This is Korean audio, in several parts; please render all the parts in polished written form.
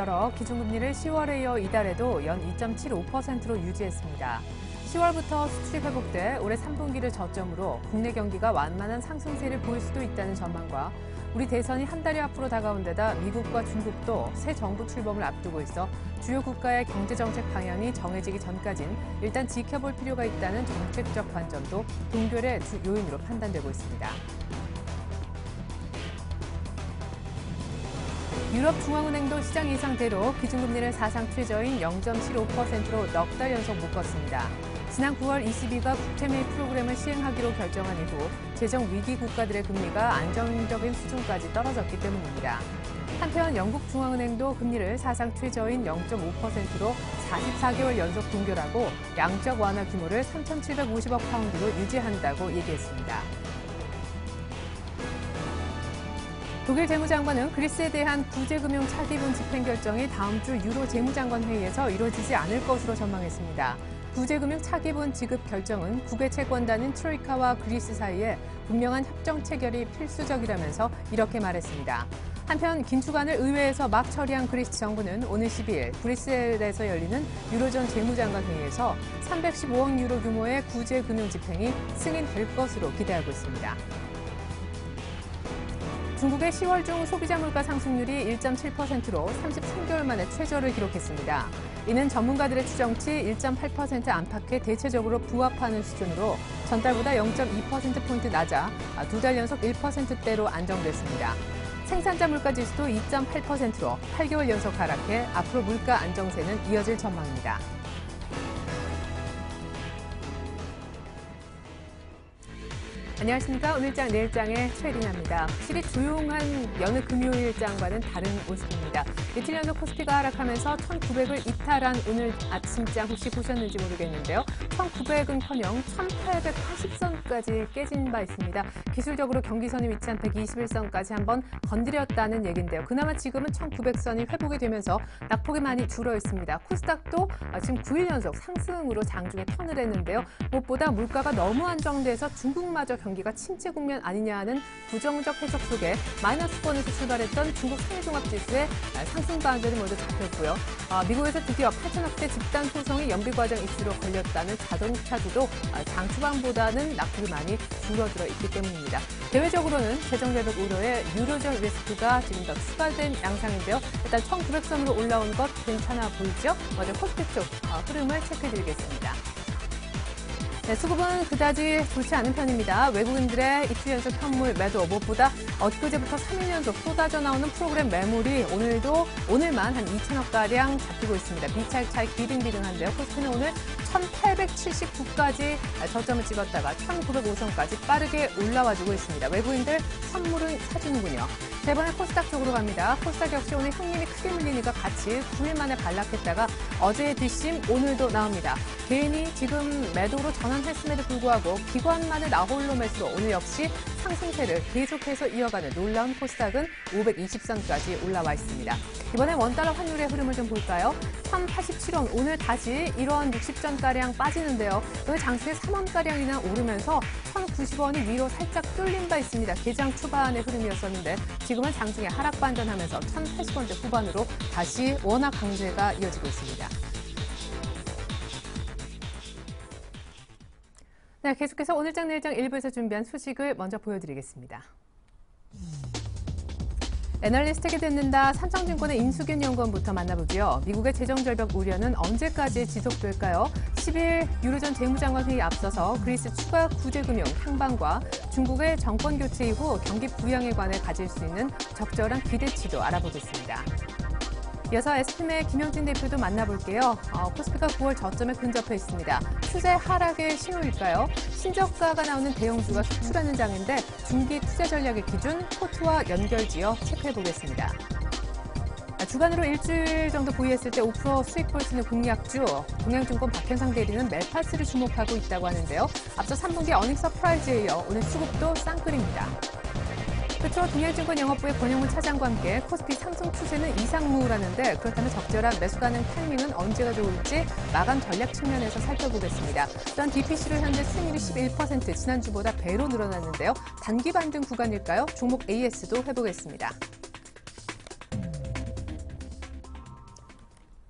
열어 기준금리를 10월에 이어 이달에도 연 2.75%로 유지했습니다. 10월부터 수출이 회복돼 올해 3분기를 저점으로 국내 경기가 완만한 상승세를 보일 수도 있다는 전망과 우리 대선이 한 달여 앞으로 다가온 데다 미국과 중국도 새 정부 출범을 앞두고 있어 주요 국가의 경제정책 방향이 정해지기 전까진 일단 지켜볼 필요가 있다는 정책적 관점도 동결의 주 요인으로 판단되고 있습니다. 유럽중앙은행도 시장 예상대로 기준금리를 사상 최저인 0.75%로 넉 달 연속 묶었습니다. 지난 9월 ECB가 국채매입 프로그램을 시행하기로 결정한 이후 재정 위기 국가들의 금리가 안정적인 수준까지 떨어졌기 때문입니다. 한편 영국 중앙은행도 금리를 사상 최저인 0.5%로 44개월 연속 동결하고 양적 완화 규모를 3,750억 파운드로 유지한다고 얘기했습니다. 독일 재무장관은 그리스에 대한 구제금융 차기분 집행 결정이 다음 주 유로 재무장관 회의에서 이루어지지 않을 것으로 전망했습니다. 구제금융 차기분 지급 결정은 국외 채권단인 트로이카와 그리스 사이에 분명한 협정 체결이 필수적이라면서 이렇게 말했습니다. 한편 긴축안을 의회에서 막 처리한 그리스 정부는 오늘 12일 브뤼셀에서 열리는 유로존 재무장관 회의에서 315억 유로 규모의 구제금융 집행이 승인될 것으로 기대하고 있습니다. 중국의 10월 중 소비자 물가 상승률이 1.7%로 33개월 만에 최저를 기록했습니다. 이는 전문가들의 추정치 1.8% 안팎에 대체적으로 부합하는 수준으로 전달보다 0.2%포인트 낮아 두 달 연속 1%대로 안정됐습니다. 생산자 물가 지수도 2.8%로 8개월 연속 하락해 앞으로 물가 안정세는 이어질 전망입니다. 안녕하십니까. 오늘장 내일장의 최리나입니다. 확실히 조용한 여느 금요일장과는 다른 모습입니다. 이틀 연속 코스피가 하락하면서 1,900을 이탈한 오늘 아침장 혹시 보셨는지 모르겠는데요. 1,900은커녕 1,880선까지 깨진 바 있습니다. 기술적으로 경기선이 위치한 121선까지 한번 건드렸다는 얘긴데요. 그나마 지금은 1,900선이 회복이 되면서 낙폭이 많이 줄어 있습니다. 코스닥도 지금 9일 연속 상승으로 장중에 턴을 했는데요. 무엇보다 물가가 너무 안정돼서 중국마저 경기가 침체 국면 아니냐는 부정적 해석 속에 마이너스권에서 출발했던 중국 상해종합지수의 상승 반전이 모두 잡혔고요. 미국에서 드디어 8천억대 집단 소송이 연비과정 이슈로 걸렸다는 자동차주도 장 초반보다는 낙폭이 많이 줄어들어 있기 때문입니다. 대외적으로는 재정절벽 우려에 유로존 리스크가 지금 더 추가된 양상인데요. 일단 1,900선으로 올라온 것 괜찮아 보이죠? 먼저 코스피 쪽 흐름을 체크해드리겠습니다. 네, 수급은 그다지 좋지 않은 편입니다. 외국인들의 이틀 연속 현물 매도, 무엇보다 엊그제부터 3일 연속 쏟아져 나오는 프로그램 매물이 오늘만 한 2천억가량 잡히고 있습니다. 비차익 비등비등한데요. 코스피는 오늘 1,879까지 저점을 찍었다가 1,905선까지 빠르게 올라와주고 있습니다. 외국인들 선물은 사주는군요. 세 번에 코스닥 쪽으로 갑니다. 코스닥 역시 오늘 형님이 크게 밀리니까 같이 9일 만에 반락했다가 어제의 뒷심 오늘도 나옵니다. 개인이 지금 매도로 전환했음에도 불구하고 기관만의 나홀로 매수로 오늘 역시 상승세를 계속해서 이어가는 놀라운 코스닥은 520선까지 올라와 있습니다. 이번에 원달러 환율의 흐름을 좀 볼까요? 1,087원, 오늘 다시 1원 60전가량 빠지는데요. 오늘 장중에 3원가량이나 오르면서 1,090원이 위로 살짝 뚫린 바 있습니다. 개장 초반의 흐름이었었는데 지금은 장중에 하락 반전하면서 1,080원대 후반으로 다시 원화 강세가 이어지고 있습니다. 네, 계속해서 오늘장 내일장 1부에서 준비한 소식을 먼저 보여드리겠습니다. 애널리스트에게 듣는다. 삼성증권의 임수균 연구원부터 만나보죠. 미국의 재정절벽 우려는 언제까지 지속될까요? 10일 유로존 재무장관 회의 앞서서 그리스 추가 구제금융 향방과 중국의 정권교체 이후 경기 부양에 관해 가질 수 있는 적절한 기대치도 알아보겠습니다. 이어서 SPM의 김영진 대표도 만나볼게요. 코스피가 9월 저점에 근접해 있습니다. 추세 하락의 신호일까요? 신저가가 나오는 대형주가 속출하는 장인데 중기 투자 전략의 기준, 포트와 연결지어 체크해보겠습니다. 주간으로 일주일 정도 보유했을 때 5% 수익 볼 수 있는 공약주, 동양증권 박현상 대리는 멜파스를 주목하고 있다고 하는데요. 앞서 3분기 어닝 서프라이즈에 이어 오늘 수급도 쌍끌입니다. 끝으로 동양증권 영업부의 권영문 차장과 함께 코스피 상승 추세는 이상무라는데 그렇다면 적절한 매수 가능 타이밍은 언제가 좋을지 마감 전략 측면에서 살펴보겠습니다. 또한 DPC로 현재 수익률이 11%, 지난주보다 배로 늘어났는데요. 단기 반등 구간일까요? 종목 AS도 해보겠습니다.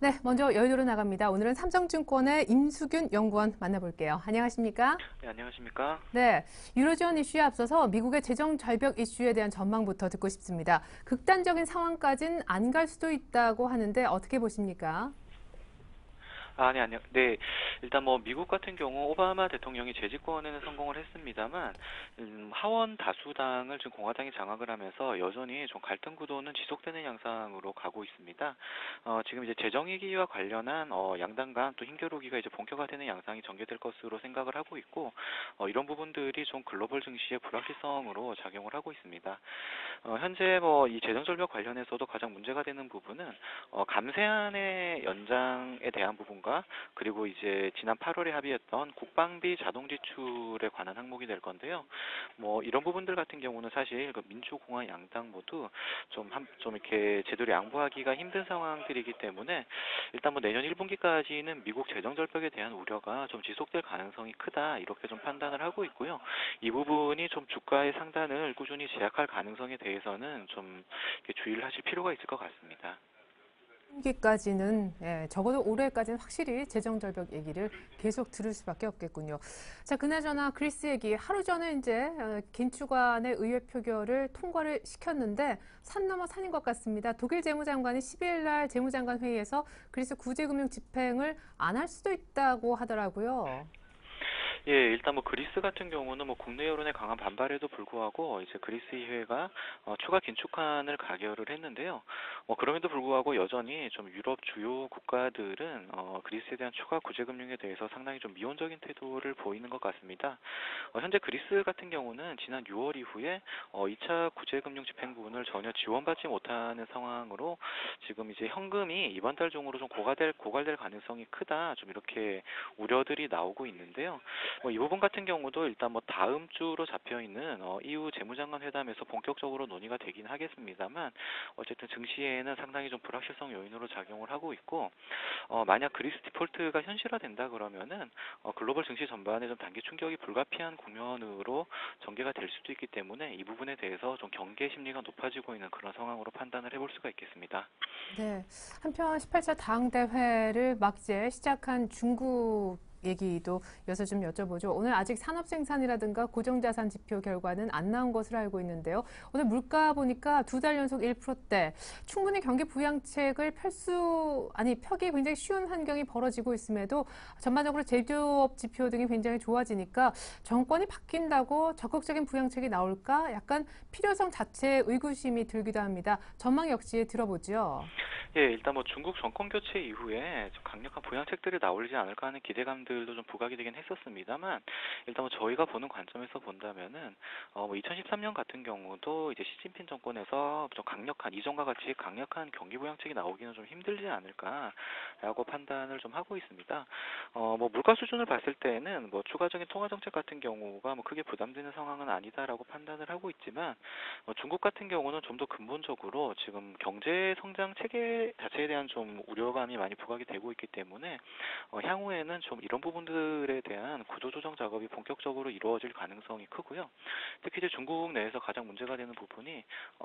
네, 먼저 여의도로 나갑니다. 오늘은 삼성증권의 임수균 연구원 만나볼게요. 안녕하십니까? 네, 안녕하십니까? 네, 유로 지원 이슈에 앞서서 미국의 재정 절벽 이슈에 대한 전망부터 듣고 싶습니다. 극단적인 상황까지는 안 갈 수도 있다고 하는데 어떻게 보십니까? 네, 네, 일단 뭐 미국 같은 경우 오바마 대통령이 재집권에는 성공을 했습니다만 하원 다수당을 지금 공화당이 장악을 하면서 여전히 좀 갈등 구도는 지속되는 양상으로 가고 있습니다. 지금 이제 재정위기와 관련한 양당 간 또 힘겨루기가 이제 본격화되는 양상이 전개될 것으로 생각을 하고 있고 이런 부분들이 좀 글로벌 증시의 불확실성으로 작용을 하고 있습니다. 현재 뭐 이 재정 절벽 관련해서도 가장 문제가 되는 부분은 감세안의 연장에 대한 부분과 그리고 이제 지난 8월에 합의했던 국방비 자동 지출에 관한 항목이 될 건데요. 뭐 이런 부분들 같은 경우는 사실 그 민주공화 양당 모두 좀 이렇게 제대로 양보하기가 힘든 상황들이기 때문에 일단 뭐 내년 1분기까지는 미국 재정 절벽에 대한 우려가 좀 지속될 가능성이 크다 이렇게 좀 판단을 하고 있고요. 이 부분이 좀 주가의 상단을 꾸준히 제약할 가능성에 대해서는 좀 이렇게 주의를 하실 필요가 있을 것 같습니다. 분기까지는 적어도 올해까지는 확실히 재정 절벽 얘기를 계속 들을 수밖에 없겠군요. 자, 그나저나 그리스 얘기 하루 전에 이제 긴축안의 의회 표결을 통과를 시켰는데 산 넘어 산인 것 같습니다. 독일 재무장관이 12일 날 재무장관 회의에서 그리스 구제금융 집행을 안 할 수도 있다고 하더라고요. 예, 일단 뭐 그리스 같은 경우는 뭐 국내 여론의 강한 반발에도 불구하고 이제 그리스 의회가 추가 긴축안을 가결을 했는데요. 그럼에도 불구하고 여전히 좀 유럽 주요 국가들은 그리스에 대한 추가 구제 금융에 대해서 상당히 좀 미온적인 태도를 보이는 것 같습니다. 현재 그리스 같은 경우는 지난 6월 이후에 2차 구제 금융 집행 부분을 전혀 지원받지 못하는 상황으로 지금 이제 현금이 이번 달 중으로 좀 고갈될 가능성이 크다. 좀 이렇게 우려들이 나오고 있는데요. 이 부분 같은 경우도 일단 뭐 다음 주로 잡혀 있는 EU 재무장관 회담에서 본격적으로 논의가 되긴 하겠습니다만 어쨌든 증시에는 상당히 좀 불확실성 요인으로 작용을 하고 있고 만약 그리스 디폴트가 현실화된다 그러면은 글로벌 증시 전반에 좀 단기 충격이 불가피한 국면으로 전개가 될 수도 있기 때문에 이 부분에 대해서 좀 경계 심리가 높아지고 있는 그런 상황으로 판단을 해볼 수가 있겠습니다. 네, 한편 18차 당대회를 막 이제 시작한 중국 얘기도 이어서 좀 여쭤보죠. 오늘 아직 산업 생산이라든가 고정자산 지표 결과는 안 나온 것으로 알고 있는데요. 오늘 물가 보니까 2달 연속 1%대. 충분히 경기 부양책을 펴기 굉장히 쉬운 환경이 벌어지고 있음에도 전반적으로 제조업 지표 등이 굉장히 좋아지니까 정권이 바뀐다고 적극적인 부양책이 나올까? 약간 필요성 자체에 의구심이 들기도 합니다. 전망 역시 들어보죠. 예, 일단 뭐 중국 정권 교체 이후에 좀 강력한 부양책들이 나오지 않을까 하는 기대감들도 좀 부각이 되긴 했었습니다만 일단 뭐 저희가 보는 관점에서 본다면은 뭐 2013년 같은 경우도 이제 시진핑 정권에서 좀 강력한 이전과 같이 강력한 경기 부양책이 나오기는 좀 힘들지 않을까라고 판단을 좀 하고 있습니다. 뭐 물가 수준을 봤을 때는 뭐 추가적인 통화 정책 같은 경우가 뭐 크게 부담되는 상황은 아니다라고 판단을 하고 있지만 중국 같은 경우는 좀 더 근본적으로 지금 경제 성장 체계 자체에 대한 좀 우려감이 많이 부각이 되고 있기 때문에 향후에는 좀 이런 부분들에 대한 구조조정 작업이 본격적으로 이루어질 가능성이 크고요. 특히 이제 중국 내에서 가장 문제가 되는 부분이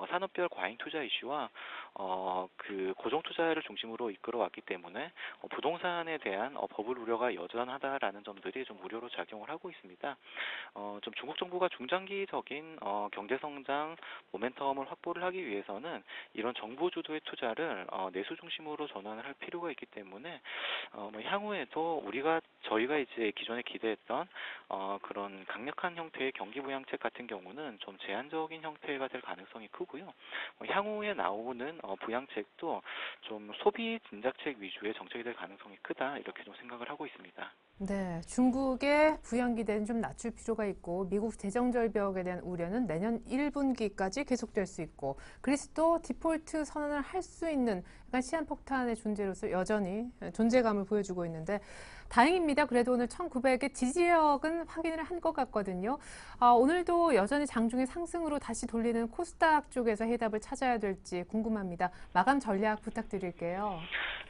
산업별 과잉 투자 이슈와 그 고정 투자를 중심으로 이끌어 왔기 때문에 부동산에 대한 버블 우려가 여전하다라는 점들이 좀 우려로 작용을 하고 있습니다. 좀 중국 정부가 중장기적인 경제 성장 모멘텀을 확보를 하기 위해서는 이런 정부 주도의 투자를 내수 중심으로 전환을 할 필요가 있기 때문에 뭐 향후에도 저희가 이제 기존에 기대했던 그런 강력한 형태의 경기 부양책 같은 경우는 좀 제한적인 형태가 될 가능성이 크고요. 향후에 나오는 부양책도 좀 소비 진작책 위주의 정책이 될 가능성이 크다 이렇게 좀 생각을 하고 있습니다. 네, 중국의 부양 기대는 좀 낮출 필요가 있고 미국 재정 절벽에 대한 우려는 내년 1분기까지 계속될 수 있고 그리스도 디폴트 선언을 할 수 있는 약간 시한폭탄의 존재로서 여전히 존재감을 보여주고 있는데 다행입니다. 그래도 오늘 1900의 지지력은 확인을 한 것 같거든요. 오늘도 여전히 장중에 상승으로 다시 돌리는 코스닥 쪽에서 해답을 찾아야 될지 궁금합니다. 마감 전략 부탁드릴게요.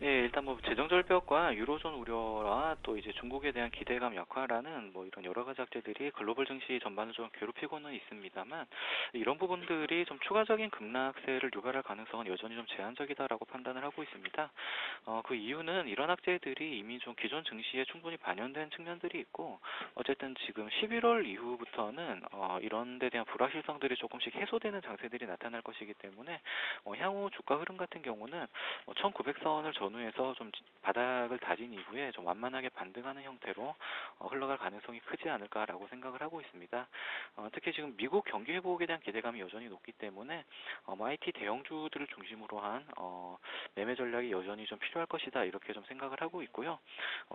예, 일단 뭐 재정 절벽과 유로존 우려와 또 이제 중국에 대한 기대감 약화라는 뭐 이런 여러 가지 악재들이 글로벌 증시 전반을 좀 괴롭히고는 있습니다만 이런 부분들이 좀 추가적인 급락세를 유발할 가능성은 여전히 좀 제한적이다라고 판단을 하고 있습니다. 그 이유는 이런 악재들이 이미 좀 기존 증시에 충분히 반영된 측면들이 있고 어쨌든 지금 11월 이후부터는 이런 데 대한 불확실성들이 조금씩 해소되는 장세들이 나타날 것이기 때문에 향후 주가 흐름 같은 경우는 1900선을 전후해서 좀 바닥을 다진 이후에 좀 완만하게 반등하는 형태로 흘러갈 가능성이 크지 않을까라고 생각을 하고 있습니다. 특히 지금 미국 경기 회복에 대한 기대감이 여전히 높기 때문에 IT 대형주들을 중심으로 한 매매 전략이 여전히 좀 필요할 것이다 이렇게 좀 생각을 하고 있고요.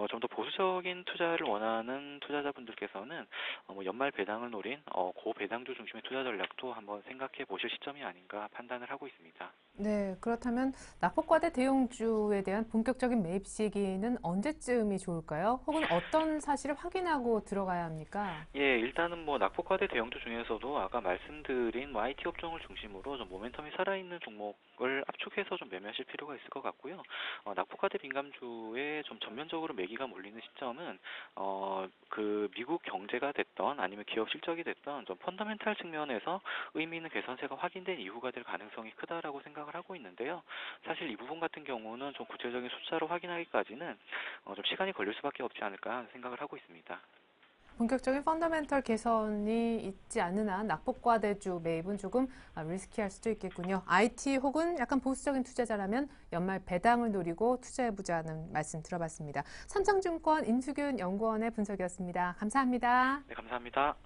좀 더 보수적인 투자를 원하는 투자자분들께서는 뭐 연말 배당을 노린 고배당주 중심의 투자 전략도 한번 생각해 보실 시점이 아닌가 판단을 하고 있습니다. 네, 그렇다면 낙폭과대 대형주에 대한 본격적인 매입 시기는 언제쯤이 좋을까요? 혹은 어떤 사실을 확인하고 들어가야 합니까? 예, 일단은 뭐 낙폭과대 대형주 중에서도 아까 말씀드린 뭐 IT 업종을 중심으로 좀 모멘텀이 살아있는 종목을 압축해서 좀 매매하실 필요가 있을 것 같고요. 낙폭과대 민감주에 좀 전면적으로 매기가 몰리는 시점은 그 미국 경제가 됐던 아니면 기업 실적이 됐던 좀 펀더멘탈 측면에서 의미 있는 개선세가 확인된 이후가 될 가능성이 크다라고 생각을 하고 있는데요. 사실 이 부분 같은 경우는 좀 구체적인 숫자로 확인하기까지는 좀 시간이 걸릴 수밖에 없지 않을까 생각을 하고 있습니다. 본격적인 펀더멘털 개선이 있지 않는 한 낙폭과대주 매입은 조금 리스키할 수도 있겠군요. IT 혹은 약간 보수적인 투자자라면 연말 배당을 노리고 투자해보자는 말씀 들어봤습니다. 삼성증권 임수균 연구원의 분석이었습니다. 감사합니다. 네, 감사합니다.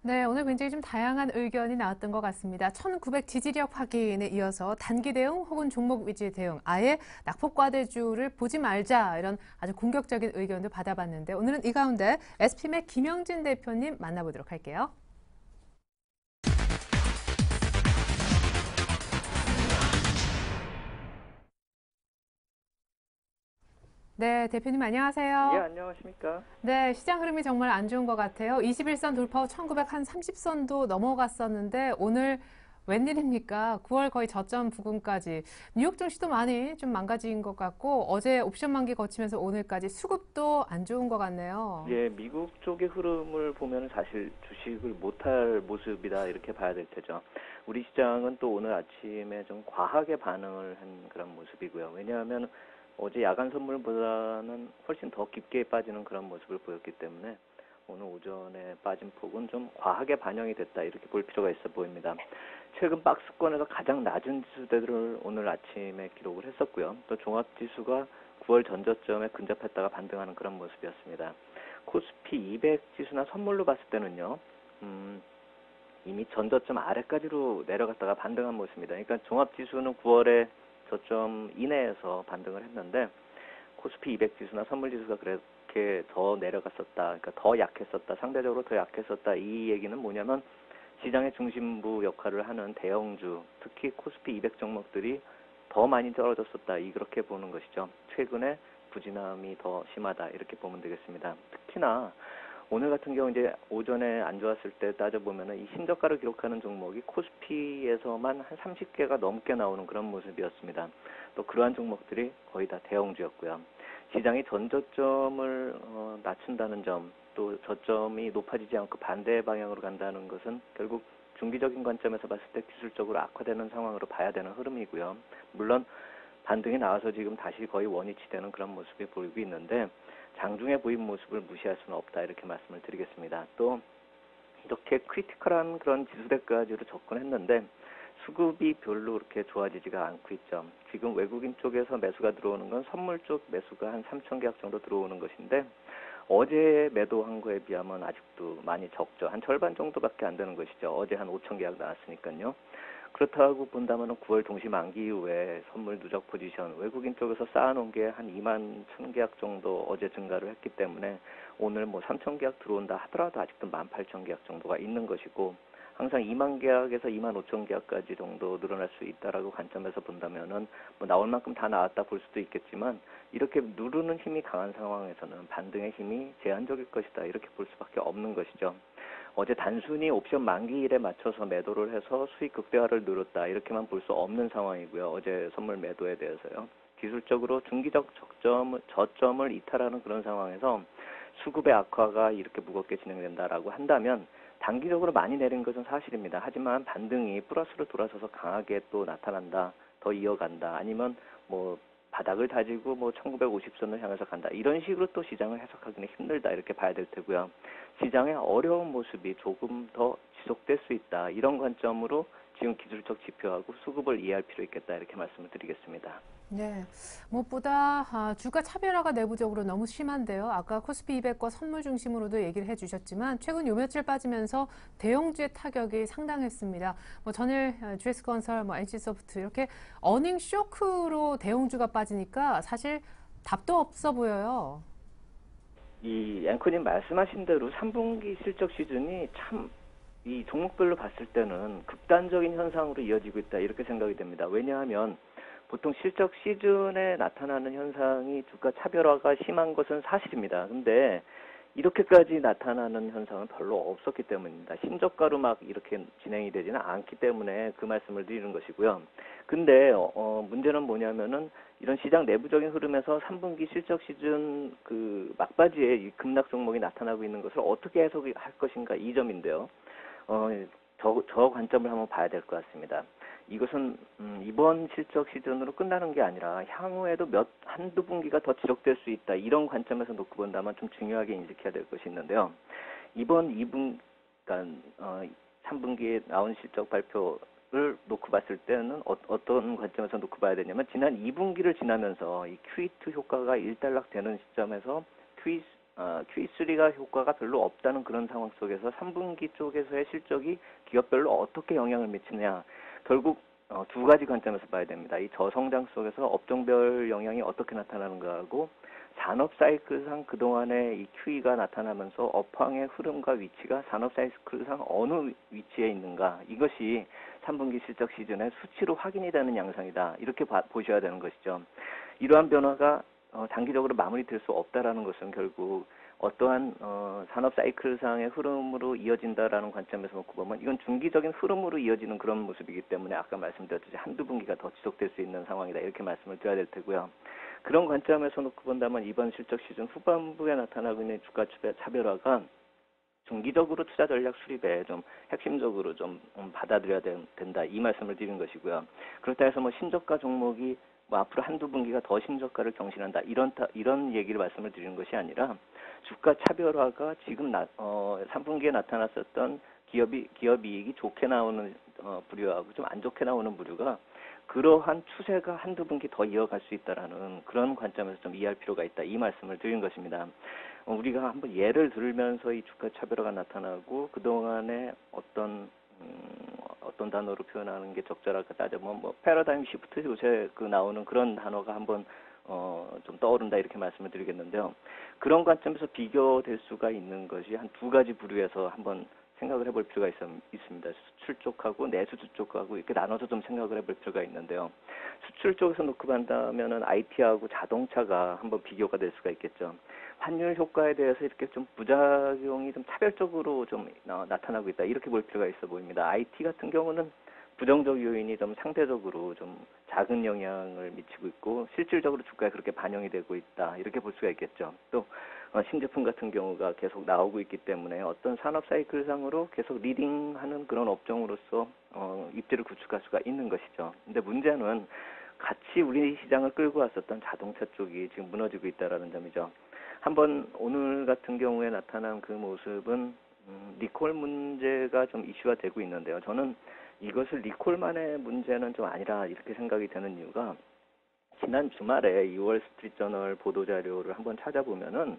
네, 오늘 굉장히 좀 다양한 의견이 나왔던 것 같습니다. 1900 지지력 확인에 이어서 단기 대응 혹은 종목 위주의 대응, 아예 낙폭과대주를 보지 말자 이런 아주 공격적인 의견도 받아봤는데 오늘은 이 가운데 SPM의 김영진 대표님 만나보도록 할게요. 네, 대표님 예, 안녕하세요. 안녕하십니까? 네, 시장 흐름이 정말 안 좋은 것 같아요. 21선 돌파 후 1930선도 넘어갔었는데 오늘 웬일입니까? 9월 거의 저점 부근까지. 뉴욕 증시도 많이 좀 망가진 것 같고 어제 옵션 만기 거치면서 오늘까지 수급도 안 좋은 것 같네요. 예, 미국 쪽의 흐름을 보면 사실 주식을 못할 모습이다 이렇게 봐야 될 테죠. 우리 시장은 또 오늘 아침에 좀 과하게 반응을 한 그런 모습이고요. 왜냐하면 어제 야간 선물보다는 훨씬 더 깊게 빠지는 그런 모습을 보였기 때문에 오늘 오전에 빠진 폭은 좀 과하게 반영이 됐다 이렇게 볼 필요가 있어 보입니다. 최근 박스권에서 가장 낮은 지수들을 오늘 아침에 기록을 했었고요. 또 종합지수가 9월 전저점에 근접했다가 반등하는 그런 모습이었습니다. 코스피 200 지수나 선물로 봤을 때는요. 이미 전저점 아래까지로 내려갔다가 반등한 모습입니다. 그러니까 종합지수는 9월에 저점 이내에서 반등을 했는데 코스피 200 지수나 선물 지수가 그렇게 더 내려갔었다. 그러니까 더 약했었다. 상대적으로 더 약했었다. 이 얘기는 뭐냐면 시장의 중심부 역할을 하는 대형주, 특히 코스피 200 종목들이 더 많이 떨어졌었다. 이렇게 보는 것이죠. 최근에 부진함이 더 심하다. 이렇게 보면 되겠습니다. 특히나 오늘 같은 경우 이제 오전에 안 좋았을 때 따져보면은 이 신저가를 기록하는 종목이 코스피에서만 한 30개가 넘게 나오는 그런 모습이었습니다. 또 그러한 종목들이 거의 다 대형주였고요. 시장이 전저점을 낮춘다는 점, 또 저점이 높아지지 않고 반대 방향으로 간다는 것은 결국 중기적인 관점에서 봤을 때 기술적으로 악화되는 상황으로 봐야 되는 흐름이고요. 물론 반등이 나와서 지금 다시 거의 원위치되는 그런 모습이 보이고 있는데 장중에 보인 모습을 무시할 수는 없다 이렇게 말씀을 드리겠습니다. 또 이렇게 크리티컬한 그런 지수대까지로 접근했는데 수급이 별로 그렇게 좋아지지가 않고 있죠. 지금 외국인 쪽에서 매수가 들어오는 건 선물 쪽 매수가 한 3천 계약 정도 들어오는 것인데 어제 매도한 거에 비하면 아직도 많이 적죠. 한 절반 정도밖에 안 되는 것이죠. 어제 한 5천 계약 나왔으니까요. 그렇다고 본다면 9월 동시 만기 이후에 선물 누적 포지션 외국인 쪽에서 쌓아놓은 게 한 2만 1천 계약 정도 어제 증가를 했기 때문에 오늘 뭐 3천 계약 들어온다 하더라도 아직도 18,000 계약 정도가 있는 것이고 항상 2만 계약에서 2만 5천 계약까지 정도 늘어날 수 있다라고 관점에서 본다면은 뭐 나올 만큼 다 나왔다 볼 수도 있겠지만 이렇게 누르는 힘이 강한 상황에서는 반등의 힘이 제한적일 것이다 이렇게 볼 수밖에 없는 것이죠. 어제 단순히 옵션 만기일에 맞춰서 매도를 해서 수익 극대화를 누렸다 이렇게만 볼 수 없는 상황이고요. 어제 선물 매도에 대해서요. 기술적으로 중기적 저점을 이탈하는 그런 상황에서 수급의 악화가 이렇게 무겁게 진행된다라고 한다면 단기적으로 많이 내린 것은 사실입니다. 하지만 반등이 플러스로 돌아서서 강하게 또 나타난다, 더 이어간다, 아니면 뭐 바닥을 다지고 뭐 1950선을 향해서 간다. 이런 식으로 또 시장을 해석하기는 힘들다 이렇게 봐야 될 테고요. 시장의 어려운 모습이 조금 더 지속될 수 있다. 이런 관점으로 지금 기술적 지표하고 수급을 이해할 필요 있겠다 이렇게 말씀을 드리겠습니다. 네, 무엇보다 주가 차별화가 내부적으로 너무 심한데요. 아까 코스피 200과 선물 중심으로도 얘기를 해주셨지만 최근 요 며칠 빠지면서 대형주의 타격이 상당했습니다. 뭐 전일 GS건설, 뭐 NC소프트 이렇게 어닝 쇼크로 대형주가 빠지니까 사실 답도 없어 보여요. 이 앵커님 말씀하신 대로 3분기 실적 시즌이 참 이 종목별로 봤을 때는 극단적인 현상으로 이어지고 있다 이렇게 생각이 됩니다. 왜냐하면 보통 실적 시즌에 나타나는 현상이 주가 차별화가 심한 것은 사실입니다. 근데 이렇게까지 나타나는 현상은 별로 없었기 때문입니다. 신저가로 막 이렇게 진행이 되지는 않기 때문에 그 말씀을 드리는 것이고요. 근데 문제는 뭐냐면은 이런 시장 내부적인 흐름에서 3분기 실적 시즌 그 막바지에 이 급락 종목이 나타나고 있는 것을 어떻게 해석할 것인가 이 점인데요. 저 관점을 한번 봐야 될 것 같습니다. 이것은 이번 실적 시즌으로 끝나는 게 아니라 향후에도 한두 분기가 더 지속될 수 있다. 이런 관점에서 놓고 본다면 좀 중요하게 인식해야 될 것이 있는데요. 이번 3분기에 나온 실적 발표를 놓고 봤을 때는 어떤 관점에서 놓고 봐야 되냐면 지난 2분기를 지나면서 이 Q2 효과가 일단락되는 시점에서 Q3가 효과가 별로 없다는 그런 상황 속에서 3분기 쪽에서의 실적이 기업별로 어떻게 영향을 미치느냐. 결국 두 가지 관점에서 봐야 됩니다. 이 저성장 속에서 업종별 영향이 어떻게 나타나는가 하고 산업 사이클상 그동안의 이 QE가 나타나면서 업황의 흐름과 위치가 산업 사이클상 어느 위치에 있는가. 이것이 3분기 실적 시즌의 수치로 확인이 되는 양상이다. 이렇게 보셔야 되는 것이죠. 이러한 변화가 단기적으로 마무리될 수 없다라는 것은 결국 어떠한 산업 사이클상의 흐름으로 이어진다라는 관점에서 놓고 보면 이건 중기적인 흐름으로 이어지는 그런 모습이기 때문에 아까 말씀드렸듯이 한두 분기가 더 지속될 수 있는 상황이다 이렇게 말씀을 드려야 될 테고요. 그런 관점에서 놓고 본다면 이번 실적 시즌 후반부에 나타나고 있는 주가 차별화가 중기적으로 투자 전략 수립에 좀 핵심적으로 좀 받아들여야 된다 이 말씀을 드리는 것이고요. 그렇다 해서 뭐 신저가 종목이 뭐 앞으로 한두 분기가 더 신저가를 경신한다 이런 얘기를 말씀을 드리는 것이 아니라 주가 차별화가 지금 3분기에 나타났었던 기업 이익이 좋게 나오는 부류하고 좀 안 좋게 나오는 부류가 그러한 추세가 한두 분기 더 이어갈 수 있다라는 그런 관점에서 좀 이해할 필요가 있다 이 말씀을 드린 것입니다. 우리가 한번 예를 들면서 이 주가 차별화가 나타나고 그동안에 어떤 단어로 표현하는 게 적절할까 따져보면 뭐 패러다임 시프트 요새 그 나오는 그런 단어가 한번 좀 떠오른다 이렇게 말씀을 드리겠는데요. 그런 관점에서 비교될 수가 있는 것이 한 두 가지 부류에서 한번 생각을 해볼 필요가 있습니다. 수출 쪽하고 내수주 쪽하고 이렇게 나눠서 좀 생각을 해볼 필요가 있는데요. 수출 쪽에서 놓고 본다면은 IT하고 자동차가 한번 비교가 될 수가 있겠죠. 환율 효과에 대해서 이렇게 좀 부작용이 좀 차별적으로 좀 나타나고 있다 이렇게 볼 필요가 있어 보입니다. IT 같은 경우는 부정적 요인이 좀 상대적으로 좀 작은 영향을 미치고 있고 실질적으로 주가에 그렇게 반영이 되고 있다 이렇게 볼 수가 있겠죠. 또 신제품 같은 경우가 계속 나오고 있기 때문에 어떤 산업 사이클상으로 계속 리딩하는 그런 업종으로서 입지를 구축할 수가 있는 것이죠. 근데 문제는 같이 우리 시장을 끌고 왔었던 자동차 쪽이 지금 무너지고 있다라는 점이죠. 한번 오늘 같은 경우에 나타난 그 모습은 리콜 문제가 좀 이슈가 되고 있는데요. 저는 이것을 리콜만의 문제는 좀 아니라 이렇게 생각이 되는 이유가 지난 주말에 2월 스트리트저널 보도자료를 한번 찾아보면은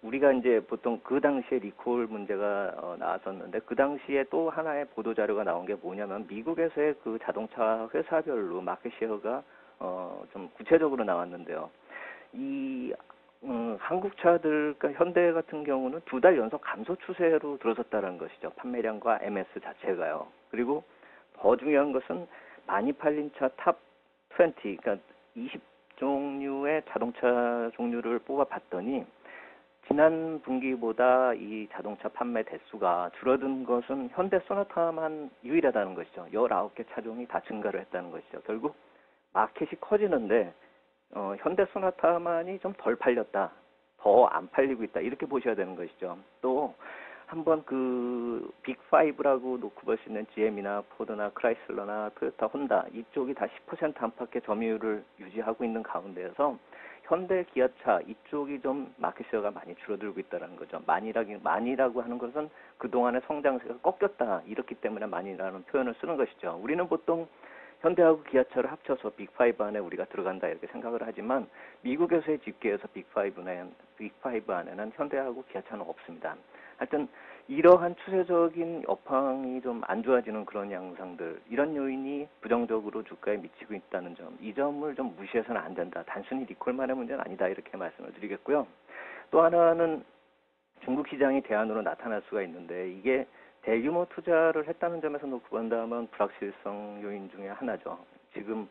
우리가 이제 보통 그 당시에 리콜 문제가 나왔었는데 그 당시에 또 하나의 보도자료가 나온 게 뭐냐면 미국에서의 그 자동차 회사별로 마켓 쉐어가 좀 구체적으로 나왔는데요. 이 한국 차들, 그러니까 현대 같은 경우는 2달 연속 감소 추세로 들어섰다는 것이죠. 판매량과 MS 자체가요. 그리고 더 중요한 것은 많이 팔린 차 탑 20, 그러니까 20종류의 자동차 종류를 뽑아봤더니 지난 분기보다 이 자동차 판매 대수가 줄어든 것은 현대 소나타만 유일하다는 것이죠. 19개 차종이 다 증가를 했다는 것이죠. 결국 마켓이 커지는데 현대 소나타만이 좀 덜 팔렸다. 더 안 팔리고 있다. 이렇게 보셔야 되는 것이죠. 또 한번 그 빅5라고 놓고 볼 수 있는 GM이나 포드나 크라이슬러나 토요타, 혼다 이쪽이 다 10% 안팎의 점유율을 유지하고 있는 가운데에서 현대, 기아차 이쪽이 좀 마켓시어가 많이 줄어들고 있다는 거죠. 많이라고 하는 것은 그동안의 성장세가 꺾였다. 이렇기 때문에 많이라는 표현을 쓰는 것이죠. 우리는 보통 현대하고 기아차를 합쳐서 빅5 안에 우리가 들어간다 이렇게 생각을 하지만 미국에서의 집계에서 빅5 안에는 현대하고 기아차는 없습니다. 하여튼 이러한 추세적인 여파이 좀 안 좋아지는 그런 양상들, 이런 요인이 부정적으로 주가에 미치고 있다는 점, 이 점을 좀 무시해서는 안 된다. 단순히 리콜만의 문제는 아니다. 이렇게 말씀을 드리겠고요. 또 하나는 중국 시장이 대안으로 나타날 수가 있는데 이게 대규모 투자를 했다는 점에서 놓고 본다면 불확실성 요인 중에 하나죠. 지금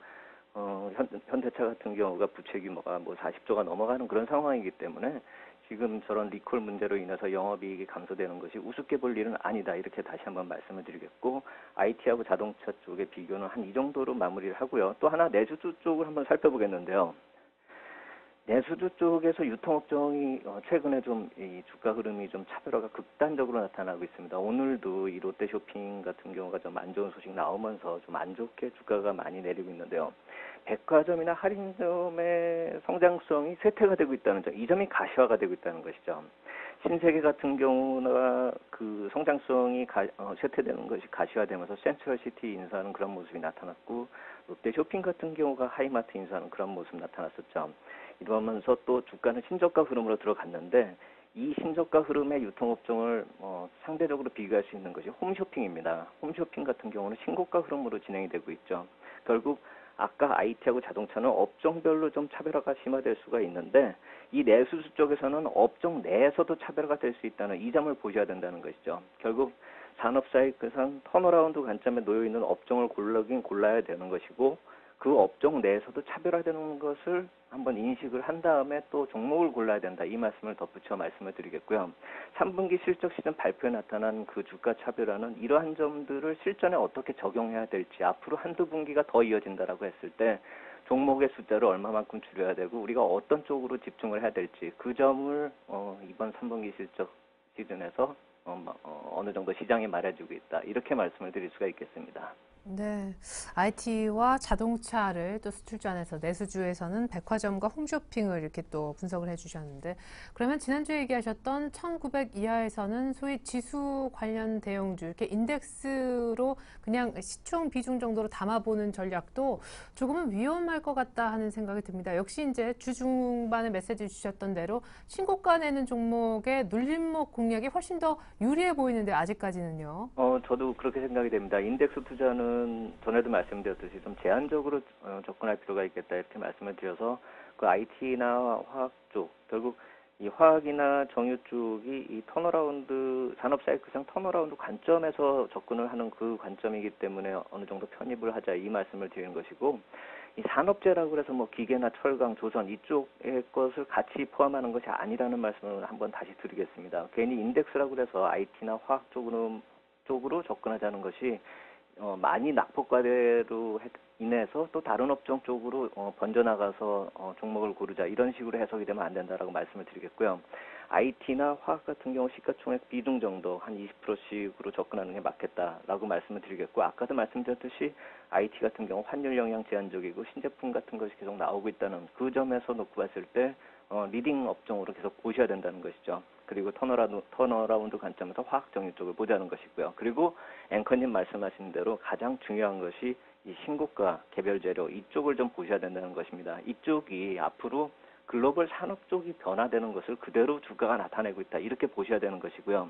현대차 같은 경우가 부채 규모가 뭐 40조가 넘어가는 그런 상황이기 때문에 지금 저런 리콜 문제로 인해서 영업이익이 감소되는 것이 우습게 볼 일은 아니다. 이렇게 다시 한번 말씀을 드리겠고, IT하고 자동차 쪽의 비교는 한 이 정도로 마무리를 하고요. 또 하나 내수주 쪽을 한번 살펴보겠는데요. 내수주 쪽에서 유통업종이 최근에 좀 이 주가 흐름이 좀 차별화가 극단적으로 나타나고 있습니다. 오늘도 이 롯데쇼핑 같은 경우가 좀 안 좋은 소식 나오면서 좀 안 좋게 주가가 많이 내리고 있는데요. 백화점이나 할인점의 성장성이 쇠퇴가 되고 있다는 점, 이 점이 가시화가 되고 있다는 것이죠. 신세계 같은 경우나 그 성장성이 쇠퇴되는 것이 가시화되면서 센트럴시티 인수하는 그런 모습이 나타났고, 롯데쇼핑 같은 경우가 하이마트 인수하는 그런 모습 나타났었죠. 이러면서 또 주가는 신저가 흐름으로 들어갔는데, 이 신저가 흐름의 유통업종을 상대적으로 비교할 수 있는 것이 홈쇼핑입니다. 홈쇼핑 같은 경우는 신고가 흐름으로 진행이 되고 있죠. 결국 아까 IT하고 자동차는 업종별로 좀 차별화가 심화될 수가 있는데, 이 내수주 쪽에서는 업종 내에서도 차별화가 될 수 있다는 이 점을 보셔야 된다는 것이죠. 결국 산업 사이클상 턴어라운드 관점에 놓여 있는 업종을 골라야 되는 것이고, 그 업종 내에서도 차별화되는 것을 한번 인식을 한 다음에 또 종목을 골라야 된다. 이 말씀을 덧붙여 말씀을 드리겠고요. 3분기 실적 시즌 발표에 나타난 그 주가 차별화는 이러한 점들을 실전에 어떻게 적용해야 될지, 앞으로 한두 분기가 더 이어진다라고 했을 때 종목의 숫자를 얼마만큼 줄여야 되고 우리가 어떤 쪽으로 집중을 해야 될지, 그 점을 이번 3분기 실적 시즌에서 어느 정도 시장이 말해주고 있다. 이렇게 말씀을 드릴 수가 있겠습니다. 네, IT와 자동차를 또 수출주 안에서 내수주에서는 백화점과 홈쇼핑을 이렇게 또 분석을 해주셨는데, 그러면 지난주에 얘기하셨던 1900 이하에서는 소위 지수 관련 대형주, 이렇게 인덱스로 그냥 시총 비중 정도로 담아보는 전략도 조금은 위험할 것 같다 하는 생각이 듭니다. 역시 이제 주 중반에 메시지 주셨던 대로 신고가 내는 종목의 눌림목 공략이 훨씬 더 유리해 보이는데 아직까지는요. 저도 그렇게 생각이 됩니다. 인덱스 투자는 전에도 말씀드렸듯이 좀 제한적으로 접근할 필요가 있겠다 이렇게 말씀을 드려서, 그 IT나 화학 쪽, 결국 이 화학이나 정유 쪽이 이 턴어라운드, 산업 사이클상 턴어라운드 관점에서 접근을 하는 그 관점이기 때문에 어느 정도 편입을 하자 이 말씀을 드리는 것이고, 이 산업재라고 해서 뭐 기계나 철강, 조선 이쪽의 것을 같이 포함하는 것이 아니라는 말씀을 한번 다시 드리겠습니다. 괜히 인덱스라고 해서 IT나 화학 쪽으로 접근하자는 것이 많이 낙폭과대로 인해서 또 다른 업종 쪽으로 번져나가서 종목을 고르자, 이런 식으로 해석이 되면 안 된다라고 말씀을 드리겠고요. IT나 화학 같은 경우 시가총액 비중 정도 한 20%씩으로 접근하는 게 맞겠다라고 말씀을 드리겠고, 아까도 말씀드렸듯이 IT 같은 경우 환율 영향 제한적이고 신제품 같은 것이 계속 나오고 있다는 그 점에서 놓고 봤을 때 리딩 업종으로 계속 보셔야 된다는 것이죠. 그리고 턴어라운드 관점에서 화학 정유 쪽을 보자는 것이고요. 그리고 앵커님 말씀하신 대로 가장 중요한 것이 이 신고가, 개별 재료 이쪽을 좀 보셔야 된다는 것입니다. 이쪽이 앞으로 글로벌 산업 쪽이 변화되는 것을 그대로 주가가 나타내고 있다. 이렇게 보셔야 되는 것이고요.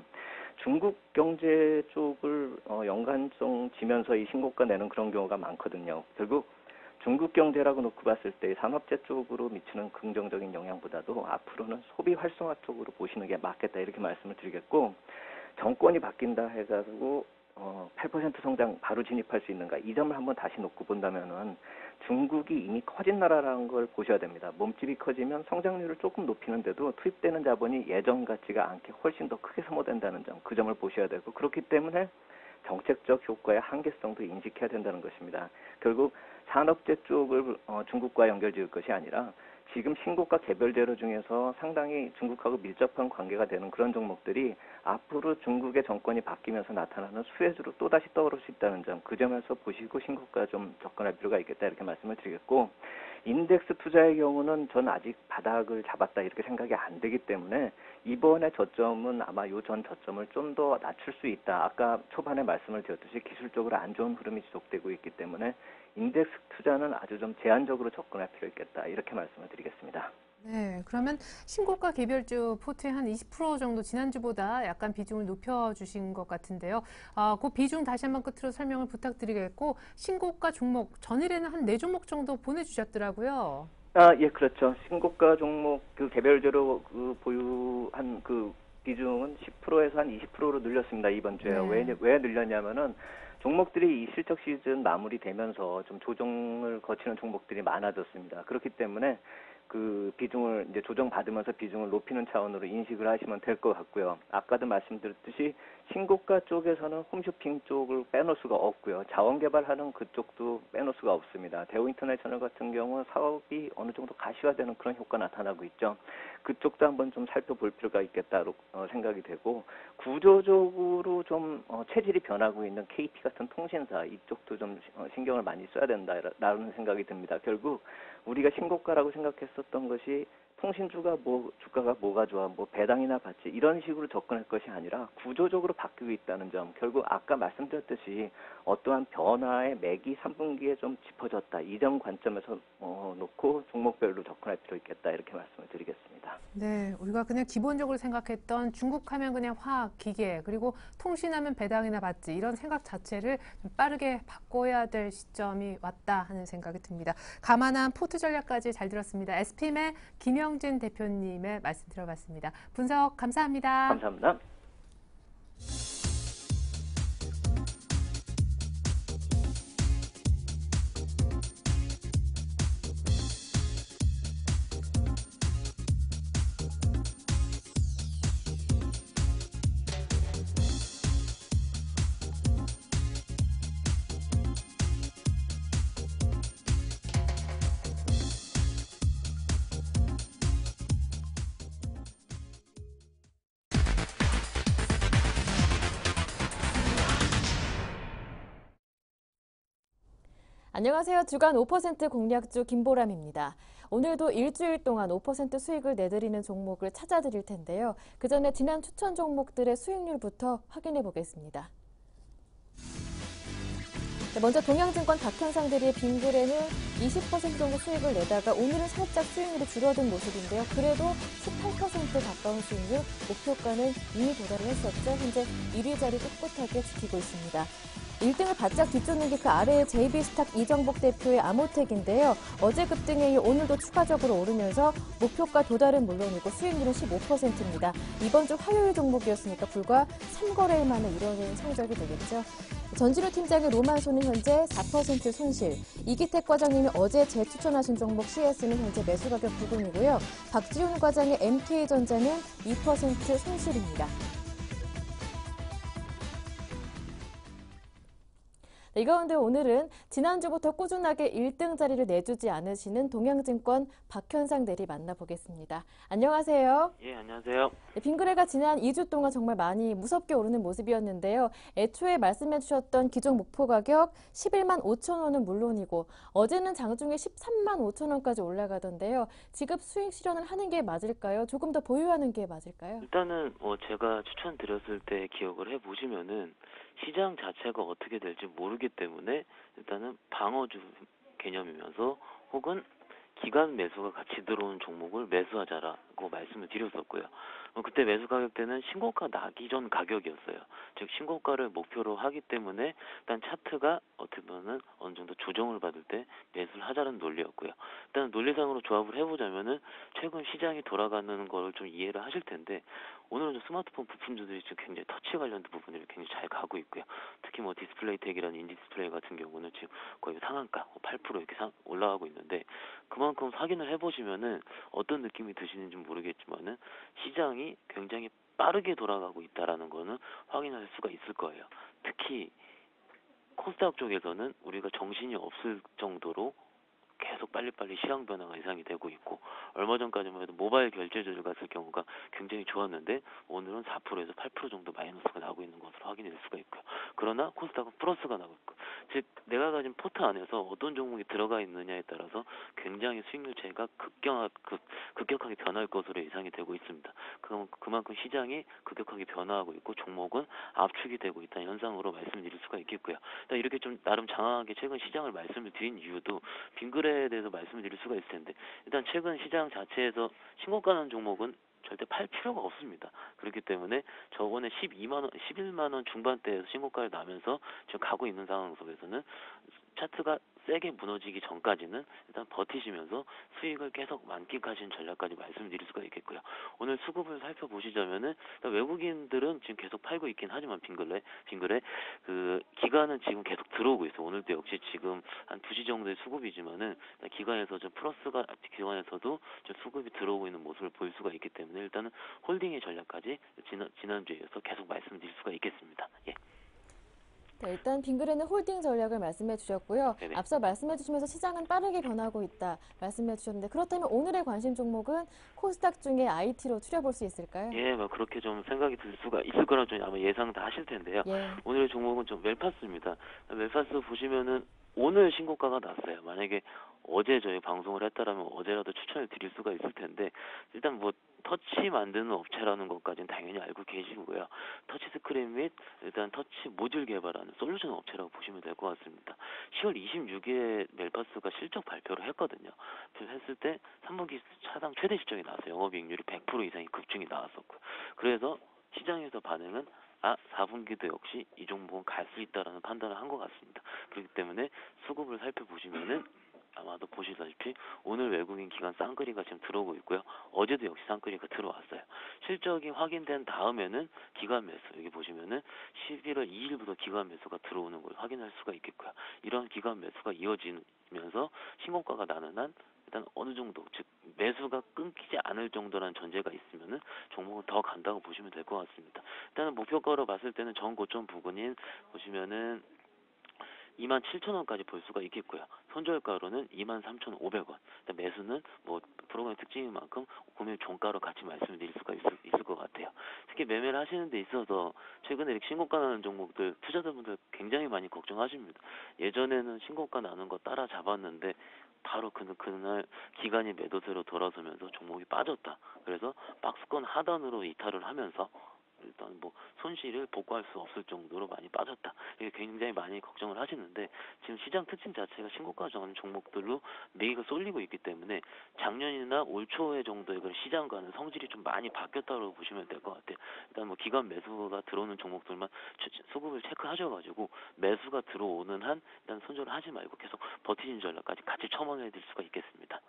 중국 경제 쪽을 연관성 지면서 이 신고가 내는 그런 경우가 많거든요. 결국 중국 경제라고 놓고 봤을 때 산업재 쪽으로 미치는 긍정적인 영향보다도 앞으로는 소비 활성화 쪽으로 보시는 게 맞겠다. 이렇게 말씀을 드리겠고, 정권이 바뀐다 해가지고 8% 성장 바로 진입할 수 있는가, 이 점을 한번 다시 놓고 본다면은 중국이 이미 커진 나라라는 걸 보셔야 됩니다. 몸집이 커지면 성장률을 조금 높이는데도 투입되는 자본이 예전 같지가 않게 훨씬 더 크게 소모된다는 점, 그 점을 보셔야 되고, 그렇기 때문에 정책적 효과의 한계성도 인식해야 된다는 것입니다. 결국 산업재 쪽을 중국과 연결지을 것이 아니라 지금 신고가 개별 재료 중에서 상당히 중국하고 밀접한 관계가 되는 그런 종목들이 앞으로 중국의 정권이 바뀌면서 나타나는 수혜주로 또다시 떠오를 수 있다는 점, 그 점에서 보시고 신고가 좀 접근할 필요가 있겠다 이렇게 말씀을 드리겠고, 인덱스 투자의 경우는 전 아직 바닥을 잡았다 이렇게 생각이 안 되기 때문에 이번에 저점은 아마 요 전 저점을 좀 더 낮출 수 있다. 아까 초반에 말씀을 드렸듯이 기술적으로 안 좋은 흐름이 지속되고 있기 때문에 인덱스 투자는 아주 좀 제한적으로 접근할 필요 있겠다. 이렇게 말씀을 드리겠습니다. 네, 그러면 신고가 개별주 포트의 한 20% 정도 지난주보다 약간 비중을 높여주신 것 같은데요. 그 비중 다시 한번 끝으로 설명을 부탁드리겠고, 신고가 종목 전일에는 한 4종목 정도 보내주셨더라고요. 예, 그렇죠. 신고가 종목 그 개별적으로 그 보유한 그 비중은 10%에서 한 20%로 늘렸습니다. 이번 주에. 네. 왜 늘렸냐면은 종목들이 이 실적 시즌 마무리되면서 좀 조정을 거치는 종목들이 많아졌습니다. 그렇기 때문에 그 비중을 이제 조정받으면서 비중을 높이는 차원으로 인식을 하시면 될 것 같고요. 아까도 말씀드렸듯이 신고가 쪽에서는 홈쇼핑 쪽을 빼놓을 수가 없고요. 자원개발하는 그쪽도 빼놓을 수가 없습니다. 대우인터내셔널 같은 경우는 사업이 어느 정도 가시화되는 그런 효과가 나타나고 있죠. 그쪽도 한번 좀 살펴볼 필요가 있겠다고 생각이 되고, 구조적으로 좀 체질이 변하고 있는 KT 같은 통신사 이쪽도 좀 신경을 많이 써야 된다라는 생각이 듭니다. 결국 우리가 신고가라고 생각했었던 것이 통신주가 주가가 뭐가 좋아, 배당이나 받지 이런 식으로 접근할 것이 아니라 구조적으로 바뀌고 있다는 점, 결국 아까 말씀드렸듯이 어떠한 변화의 맥이 3분기에 좀 짚어졌다. 이 점 관점에서 놓고 종목별로 접근할 필요 있겠다. 이렇게 말씀을 드리겠습니다. 네, 우리가 그냥 기본적으로 생각했던 중국 하면 그냥 화학, 기계, 그리고 통신하면 배당이나 받지 이런 생각 자체를 좀 빠르게 바꿔야 될 시점이 왔다 하는 생각이 듭니다. 감안한 포트 전략까지 잘 들었습니다. SPM의 김영진 대표님의 말씀 들어봤습니다. 분석 감사합니다. 감사합니다. 안녕하세요. 주간 5% 공략주 김보람입니다. 오늘도 일주일 동안 5% 수익을 내드리는 종목을 찾아드릴 텐데요. 그 전에 지난 추천 종목들의 수익률부터 확인해 보겠습니다. 먼저 동양증권 박현상들이 빙글에는 20% 정도 수익을 내다가 오늘은 살짝 수익률이 줄어든 모습인데요. 그래도 18% 가까운 수익률, 목표가는 이미 도달을 했었죠. 현재 1위 자리 꿋꿋하게 지키고 있습니다. 1등을 바짝 뒤쫓는 게 그 아래의 JB스탁 이정복 대표의 아모텍인데요. 어제 급등에 이어 오늘도 추가적으로 오르면서 목표가 도달은 물론이고 수익률은 15%입니다. 이번 주 화요일 종목이었으니까 불과 3거래일 만에 이런 성적이 되겠죠. 전진우 팀장의 로만소는 현재 4% 손실, 이기택 과장님이 어제 재추천하신 종목 CS는 현재 매수 가격 부근이고요. 박지훈 과장의 MK전자는 2% 손실입니다. 네, 이 가운데 오늘은 지난주부터 꾸준하게 1등 자리를 내주지 않으시는 동양증권 박현상 대리 만나보겠습니다. 안녕하세요. 예, 안녕하세요. 네, 빙그레가 지난 2주 동안 정말 많이 무섭게 오르는 모습이었는데요. 애초에 말씀해 주셨던 기존 목표 가격 11만 5천 원은 물론이고 어제는 장중에 13만 5천 원까지 올라가던데요. 지급 수익 실현을 하는 게 맞을까요? 조금 더 보유하는 게 맞을까요? 일단은 제가 추천드렸을 때 기억을 해보시면은 시장 자체가 어떻게 될지 모르기 때문에 일단은 방어주 개념이면서 혹은 기간 매수가 같이 들어온 종목을 매수하자라고 말씀을 드렸었고요. 그때 매수 가격대는 신고가 나기 전 가격이었어요. 즉 신고가를 목표로 하기 때문에 일단 차트가 어떻게 보면 어느 정도 조정을 받을 때 매수를 하자는 논리였고요. 일단 논리상으로 조합을 해보자면은 최근 시장이 돌아가는 걸 좀 이해를 하실 텐데 오늘은 좀 스마트폰 부품주들이 지금 굉장히 터치 관련된 부분들이 굉장히 잘 가고 있고요. 특히 뭐 디스플레이텍이라는 인디스플레이 같은 경우는 지금 거의 상한가 8% 이렇게 올라가고 있는데 그만큼 확인을 해보시면은 어떤 느낌이 드시는지 모르겠지만은 시장이 굉장히 빠르게 돌아가고 있다라는 거는 확인할 수가 있을 거예요. 특히 코스닥 쪽에서는 우리가 정신이 없을 정도로 계속 빨리빨리 시장 변화가 예상이 되고 있고 얼마 전까지만 해도 모바일 결제주들 같은 경우가 굉장히 좋았는데 오늘은 4%에서 8% 정도 마이너스가 나고 있는 것으로 확인될 수가 있고요. 그러나 코스닥은 플러스가 나고 있고 즉 내가 가진 포트 안에서 어떤 종목이 들어가 있느냐에 따라서 굉장히 수익률 차이가 급격하게 변할 것으로 예상이 되고 있습니다. 그만큼 시장이 급격하게 변화하고 있고 종목은 압축이 되고 있다는 현상으로 말씀드릴 수가 있겠고요. 이렇게 좀 나름 장황하게 최근 시장을 말씀을 드린 이유도 빙그레 에 대해서 말씀을 드릴 수가 있을 텐데 일단 최근 시장 자체에서 신고가 난 종목은 절대 팔 필요가 없습니다. 그렇기 때문에 저번에 11만 원 중반대에서 신고가를 나면서 지금 가고 있는 상황 속에서는 차트가 세게 무너지기 전까지는 일단 버티시면서 수익을 계속 만끽하시는 전략까지 말씀드릴 수가 있겠고요. 오늘 수급을 살펴보시자면은 외국인들은 지금 계속 팔고 있긴 하지만 빙그레 그 기관은 지금 계속 들어오고 있어. 오늘도 역시 지금 한 2시 정도의 수급이지만은 기관에서 좀 플러스가 기관에서도 좀 수급이 들어오고 있는 모습을 볼 수가 있기 때문에 일단은 홀딩의 전략까지 지난주에 이어서 계속 말씀드릴 수가 있겠습니다. 예. 네, 일단 빙그레는 홀딩 전략을 말씀해 주셨고요. 네네. 앞서 말씀해 주시면서 시장은 빠르게 변하고 있다 말씀해 주셨는데 그렇다면 오늘의 관심 종목은 코스닥 중에 IT로 추려볼 수 있을까요? 예, 뭐 그렇게 좀 생각이 들 수가 있을 거라 좀 아마 예상 다 하실 텐데요. 예. 오늘의 종목은 좀 멜파스입니다. 멜파스 보시면은 오늘 신고가가 났어요. 만약에 어제 저희 방송을 했다라면 어제라도 추천을 드릴 수가 있을 텐데 일단 뭐 터치 만드는 업체라는 것까지는 당연히 알고 계시고요. 터치 스크린 및 일단 터치 모듈 개발하는 솔루션 업체라고 보시면 될 것 같습니다. 10월 26일에 멜파스가 실적 발표를 했거든요. 했을 때 3분기 차당 최대 실적이 나왔어요. 영업이익률이 100% 이상이 급증이 나왔었고요. 그래서 시장에서 반응은 4분기도 역시 이 종목은 갈 수 있다라는 판단을 한 것 같습니다. 그렇기 때문에 수급을 살펴보시면은 아마도 보시다시피 오늘 외국인 기관 쌍끌이가 지금 들어오고 있고요. 어제도 역시 쌍끌이가 들어왔어요. 실적이 확인된 다음에는 기관 매수 여기 보시면은 11월 2일부터 기관 매수가 들어오는 걸 확인할 수가 있겠고요. 이런 기관 매수가 이어지면서 신고가가 나는 한 일단 어느 정도 즉 매수가 끊기지 않을 정도라는 전제가 있으면은 종목은 더 간다고 보시면 될 것 같습니다. 일단은 목표가로 봤을 때는 전 고점 부근인 보시면은 27,000원까지 볼 수가 있겠고요. 손절가로는 23,500원. 매수는 뭐 프로그램 특징인 만큼 구매 종가로 같이 말씀드릴 수가 있을 것 같아요. 특히 매매를 하시는 데 있어서 최근에 이렇게 신고가 나는 종목들 투자자분들 굉장히 많이 걱정하십니다. 예전에는 신고가 나는 거 따라 잡았는데 바로 그날 기간이 매도세로 돌아서면서 종목이 빠졌다. 그래서 박스권 하단으로 이탈을 하면서 일단 뭐 손실을 복구할 수 없을 정도로 많이 빠졌다. 이게 굉장히 많이 걱정을 하시는데 지금 시장 특징 자체가 신고가 정하는 종목들로 매기가 쏠리고 있기 때문에 작년이나 올 초에 정도의 그런 시장과는 성질이 좀 많이 바뀌었다고 보시면 될 것 같아요. 일단 뭐 기관 매수가 들어오는 종목들만 수급을 체크하셔가지고 매수가 들어오는 한 일단 손절을 하지 말고 계속 버티는 전략까지 같이 첨언해 드릴 수가 있겠습니다.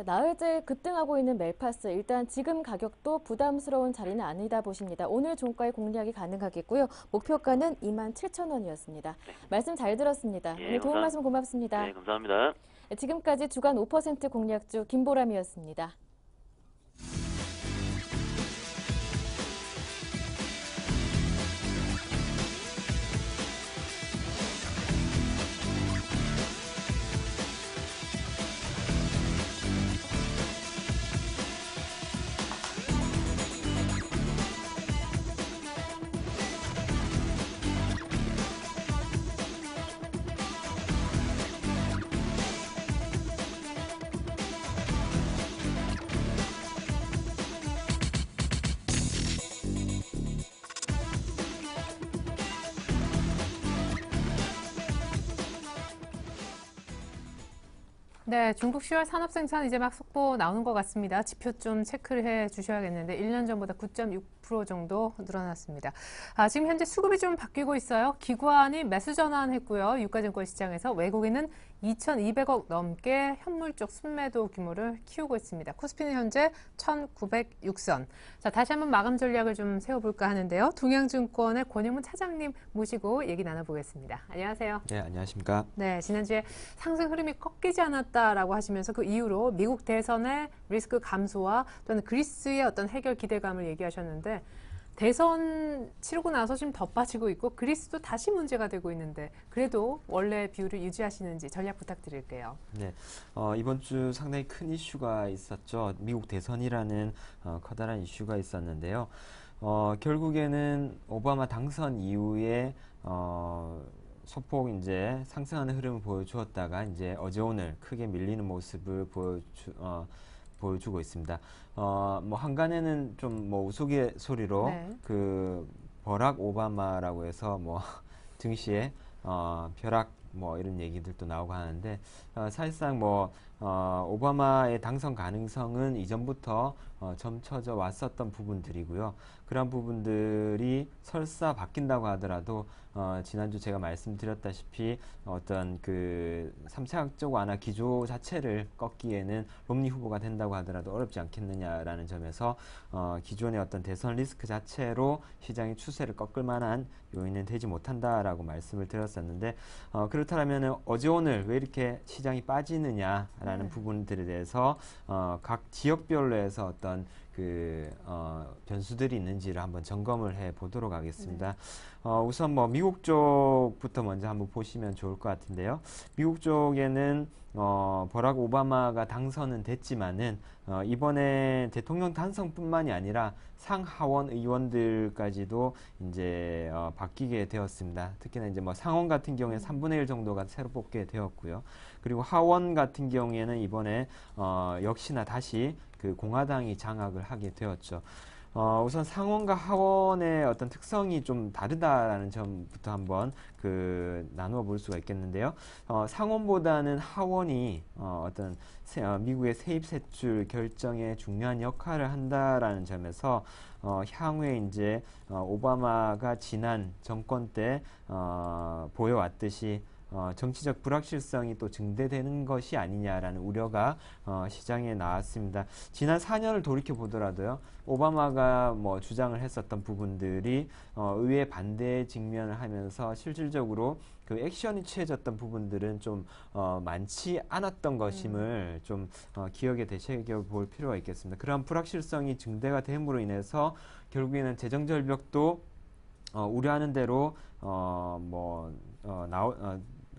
나흘째 급등하고 있는 멜파스 일단 지금 가격도 부담스러운 자리는 아니다 보십니다. 오늘 종가의 공략이 가능하겠고요. 목표가는 27,000원이었습니다. 네. 말씀 잘 들었습니다. 예, 오늘 도움 말씀 고맙습니다. 네, 감사합니다. 지금까지 주간 5% 공략주 김보람이었습니다. 네, 중국 10월 산업 생산 이제 막 속보 나오는 것 같습니다. 지표 좀 체크를 해 주셔야겠는데 1년 전보다 9.6% 정도 늘어났습니다. 지금 현재 수급이 좀 바뀌고 있어요. 기관이 매수 전환했고요. 유가증권 시장에서 외국인은 2,200억 넘게 현물 쪽 순매도 규모를 키우고 있습니다. 코스피는 현재 1,906선. 자, 다시 한번 마감 전략을 좀 세워볼까 하는데요. 동양증권의 권영문 차장님 모시고 얘기 나눠보겠습니다. 안녕하세요. 네, 안녕하십니까. 네, 지난주에 상승 흐름이 꺾이지 않았다라고 하시면서 그 이후로 미국 대선의 리스크 감소와 또는 그리스의 어떤 해결 기대감을 얘기하셨는데 대선 치르고 나서 지금 더 빠지고 있고 그리스도 다시 문제가 되고 있는데 그래도 원래 비율을 유지하시는지 전략 부탁드릴게요. 네, 이번 주 상당히 큰 이슈가 있었죠. 미국 대선이라는 커다란 이슈가 있었는데요. 결국에는 오바마 당선 이후에 소폭 이제 상승하는 흐름을 보여주었다가 이제 어제 오늘 크게 밀리는 모습을 보여주고 있습니다. 뭐 한간에는 좀 뭐 우스갯소리로 네. 그 버락 오바마라고 해서 뭐 증시에 벼락 뭐 이런 얘기들도 나오고 하는데 사실상 뭐 오바마의 당선 가능성은 이전부터 점쳐져 왔었던 부분들이고요. 그런 부분들이 설사 바뀐다고 하더라도 지난주 제가 말씀드렸다시피 어떤 그 3차적 완화 기조 자체를 꺾기에는 롬니 후보가 된다고 하더라도 어렵지 않겠느냐라는 점에서 기존의 어떤 대선 리스크 자체로 시장의 추세를 꺾을 만한 요인은 되지 못한다라고 말씀을 드렸었는데 그렇다면 어제 오늘 왜 이렇게 시장이 빠지느냐라는 부분들에 대해서 각 지역별로 해서 어떤 그 변수들이 있는지를 한번 점검을 해 보도록 하겠습니다. 우선 뭐 미국 쪽부터 먼저 한번 보시면 좋을 것 같은데요. 미국 쪽에는 버락 오바마가 당선은 됐지만은 이번에 대통령 당선뿐만이 아니라 상하원 의원들까지도 이제 바뀌게 되었습니다. 특히나 이제 뭐 상원 같은 경우에 3분의 1 정도가 새로 뽑게 되었고요. 그리고 하원 같은 경우에는 이번에 역시나 다시 그 공화당이 장악을 하게 되었죠. 우선 상원과 하원의 어떤 특성이 좀 다르다라는 점부터 한번 나누어 볼 수가 있겠는데요. 상원보다는 하원이 어떤 미국의 세입 세출 결정에 중요한 역할을 한다라는 점에서 향후에 이제 오바마가 지난 정권 때 보여왔듯이 정치적 불확실성이 또 증대되는 것이 아니냐라는 우려가 시장에 나왔습니다. 지난 4년을 돌이켜 보더라도요, 오바마가 뭐 주장을 했었던 부분들이 의회 반대에 직면을 하면서 실질적으로 그 액션이 취해졌던 부분들은 좀 많지 않았던 것임을 좀 기억에 되새겨 볼 필요가 있겠습니다. 그러한 불확실성이 증대가 됨으로 인해서 결국에는 재정 절벽도 우려하는 대로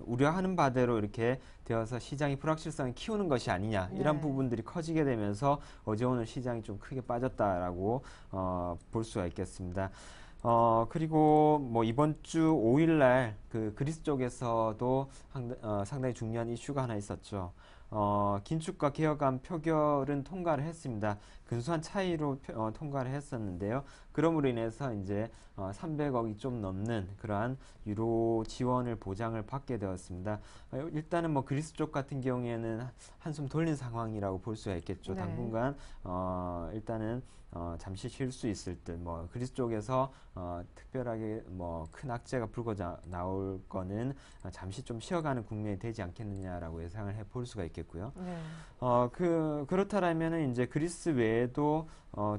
우려하는 바대로 이렇게 되어서 시장이 불확실성을 키우는 것이 아니냐 이런 부분들이 커지게 되면서 어제 오늘 시장이 좀 크게 빠졌다라고 볼 수가 있겠습니다. 그리고 뭐 이번 주 5일날 그 그리스 쪽에서도 상당히 중요한 이슈가 하나 있었죠. 긴축과 개혁안 표결은 통과를 했습니다. 근소한 차이로 통과를 했었는데요. 그러므로 인해서 이제 300억이 좀 넘는 그러한 유로 지원을 보장을 받게 되었습니다. 일단은 뭐 그리스 쪽 같은 경우에는 한숨 돌린 상황이라고 볼 수가 있겠죠. 네. 당분간 일단은 잠시 쉴 수 있을 듯, 뭐 그리스 쪽에서 특별하게 뭐 큰 악재가 불고 나올 거는 잠시 좀 쉬어가는 국면이 되지 않겠느냐라고 예상을 해 볼 수가 있겠고요. 네. 그렇다라면은 이제 그리스 외에도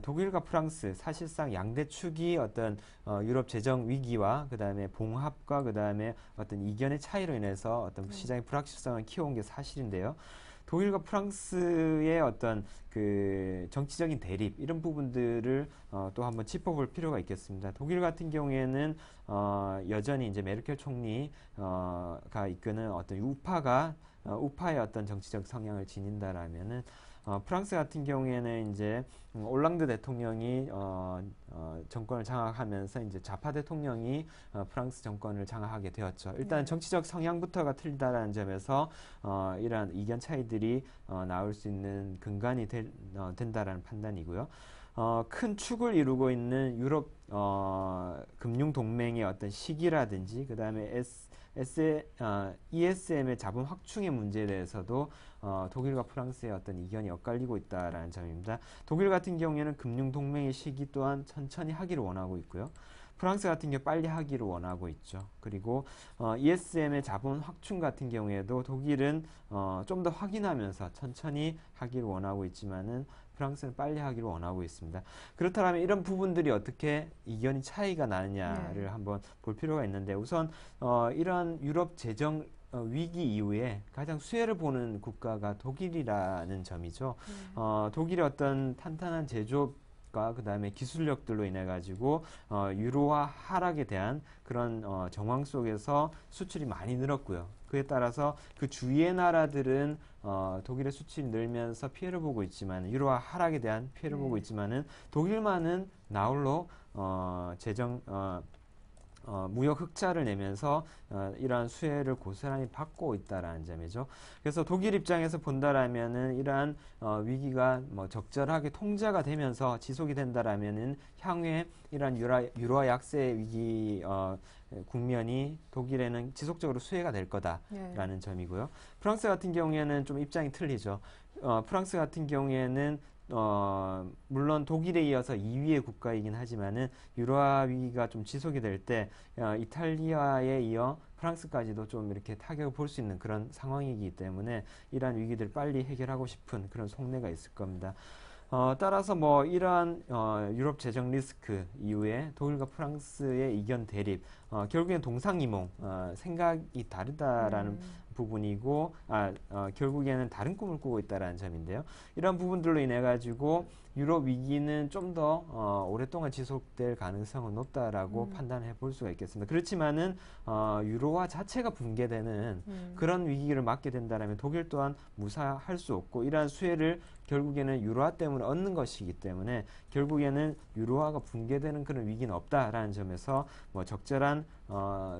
독일과 프랑스 사실상 양대 축이 어떤 유럽 재정 위기와 그다음에 봉합과 그다음에 어떤 이견의 차이로 인해서 어떤 시장의 불확실성을 키워온 게 사실인데요. 독일과 프랑스의 어떤 그 정치적인 대립 이런 부분들을 또 한번 짚어볼 필요가 있겠습니다. 독일 같은 경우에는 여전히 이제 메르켈 총리가 이끄는 어떤 우파의 어떤 정치적 성향을 지닌다라면은 프랑스 같은 경우에는 이제 올랑드 대통령이 정권을 장악하면서 이제 좌파 대통령이 프랑스 정권을 장악하게 되었죠. 일단 정치적 성향부터가 틀리다라는 점에서 이러한 이견 차이들이 나올 수 있는 근간이 된다라는 판단이고요. 큰 축을 이루고 있는 유럽 금융 동맹의 어떤 시기라든지 그다음에 ESM의 자본 확충의 문제에 대해서도 독일과 프랑스의 어떤 이견이 엇갈리고 있다라는 점입니다. 독일 같은 경우에는 금융 동맹의 시기 또한 천천히 하기를 원하고 있고요. 프랑스 같은 경우 빨리 하기를 원하고 있죠. 그리고 ESM의 자본 확충 같은 경우에도 독일은 좀 더 확인하면서 천천히 하기를 원하고 있지만은 프랑스는 빨리 하기를 원하고 있습니다. 그렇다면 이런 부분들이 어떻게 이견이 차이가 나느냐를 한번 볼 필요가 있는데 우선 이런 유럽 재정 위기 이후에 가장 수혜를 보는 국가가 독일이라는 점이죠. 독일의 어떤 탄탄한 제조업과 그다음에 기술력들로 인해 가지고 유로화 하락에 대한 그런 정황 속에서 수출이 많이 늘었고요. 그에 따라서 그 주위의 나라들은 독일의 수출이 늘면서 피해를 보고 있지만 유로화 하락에 대한 피해를 보고 있지만은 독일만은 나홀로 무역 흑자를 내면서 이러한 수혜를 고스란히 받고 있다라는 점이죠. 그래서 독일 입장에서 본다라면은 이러한 위기가 뭐 적절하게 통제가 되면서 지속이 된다라면은 향후에 이러한 유로화 약세 위기 국면이 독일에는 지속적으로 수혜가 될 거다라는 점이고요. 프랑스 같은 경우에는 좀 입장이 틀리죠. 프랑스 같은 경우에는 물론 독일에 이어서 2위의 국가이긴 하지만은 유로화 위기가 좀 지속이 될 때 이탈리아에 이어 프랑스까지도 좀 이렇게 타격을 볼 수 있는 그런 상황이기 때문에 이러한 위기들을 빨리 해결하고 싶은 그런 속내가 있을 겁니다. 따라서 뭐 이러한 유럽 재정 리스크 이후에 독일과 프랑스의 이견 대립, 결국엔 동상이몽, 생각이 다르다라는 부분이고, 결국에는 다른 꿈을 꾸고 있다라는 점인데요. 이런 부분들로 인해 가지고 유럽 위기는 좀 더 오랫동안 지속될 가능성은 높다라고 판단해 볼 수가 있겠습니다. 그렇지만은 유로화 자체가 붕괴되는 그런 위기를 맞게 된다면 독일 또한 무사할 수 없고 이러한 수혜를 결국에는 유로화 때문에 얻는 것이기 때문에 결국에는 유로화가 붕괴되는 그런 위기는 없다라는 점에서 뭐 적절한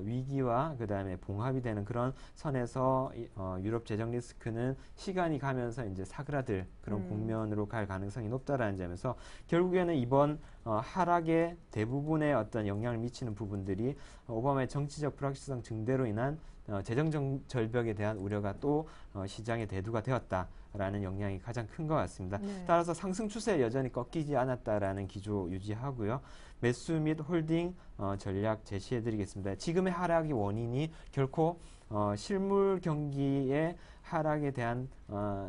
위기와 그 다음에 봉합이 되는 그런 선에서 유럽 재정 리스크는 시간이 가면서 이제 사그라들 그런 국면으로 갈 가능성이 높다라는 점에서 결국에는 이번 하락의 대부분의 어떤 영향을 미치는 부분들이 오바마의 정치적 불확실성 증대로 인한 재정 절벽에 대한 우려가 또 시장의 대두가 되었다라는 영향이 가장 큰 것 같습니다. 따라서 상승 추세 여전히 꺾이지 않았다라는 기조 유지하고요. 매수 및 홀딩 전략 제시해드리겠습니다. 지금의 하락의 원인이 결코 실물 경기의 하락에 대한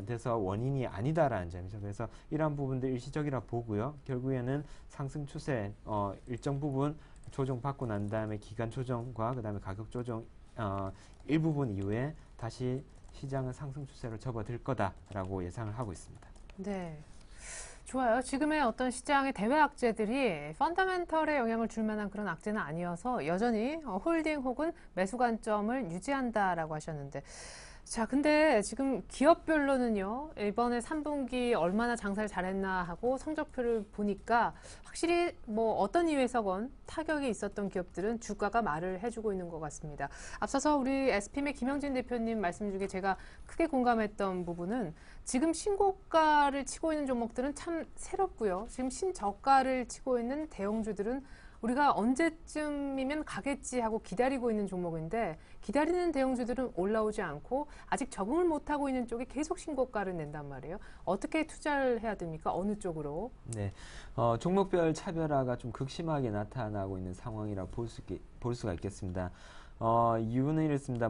데서 원인이 아니다라는 점이죠. 그래서 이러한 부분들 일시적이라 보고요. 결국에는 상승 추세 일정 부분 조정받고 난 다음에 기간 조정과 그 다음에 가격 조정 일부분 이후에 다시 시장은 상승 추세로 접어들 거다라고 예상을 하고 있습니다. 네. 좋아요. 지금의 어떤 시장의 대외 악재들이 펀더멘털에 영향을 줄 만한 그런 악재는 아니어서 여전히 홀딩 혹은 매수 관점을 유지한다라고 하셨는데 자, 근데 지금 기업별로는요, 이번에 3분기 얼마나 장사를 잘했나 하고 성적표를 보니까 확실히 뭐 어떤 이유에서건 타격이 있었던 기업들은 주가가 말을 해주고 있는 것 같습니다. 앞서서 우리 SPM의 김영진 대표님 말씀 중에 제가 크게 공감했던 부분은 지금 신고가를 치고 있는 종목들은 참 새롭고요. 지금 신저가를 치고 있는 대형주들은 우리가 언제쯤이면 가겠지 하고 기다리고 있는 종목인데 기다리는 대형주들은 올라오지 않고 아직 적응을 못하고 있는 쪽이 계속 신고가를 낸단 말이에요. 어떻게 투자를 해야 됩니까? 어느 쪽으로? 네, 종목별 차별화가 좀 극심하게 나타나고 있는 상황이라 볼 수가 있겠습니다. 이유는 이렇습니다.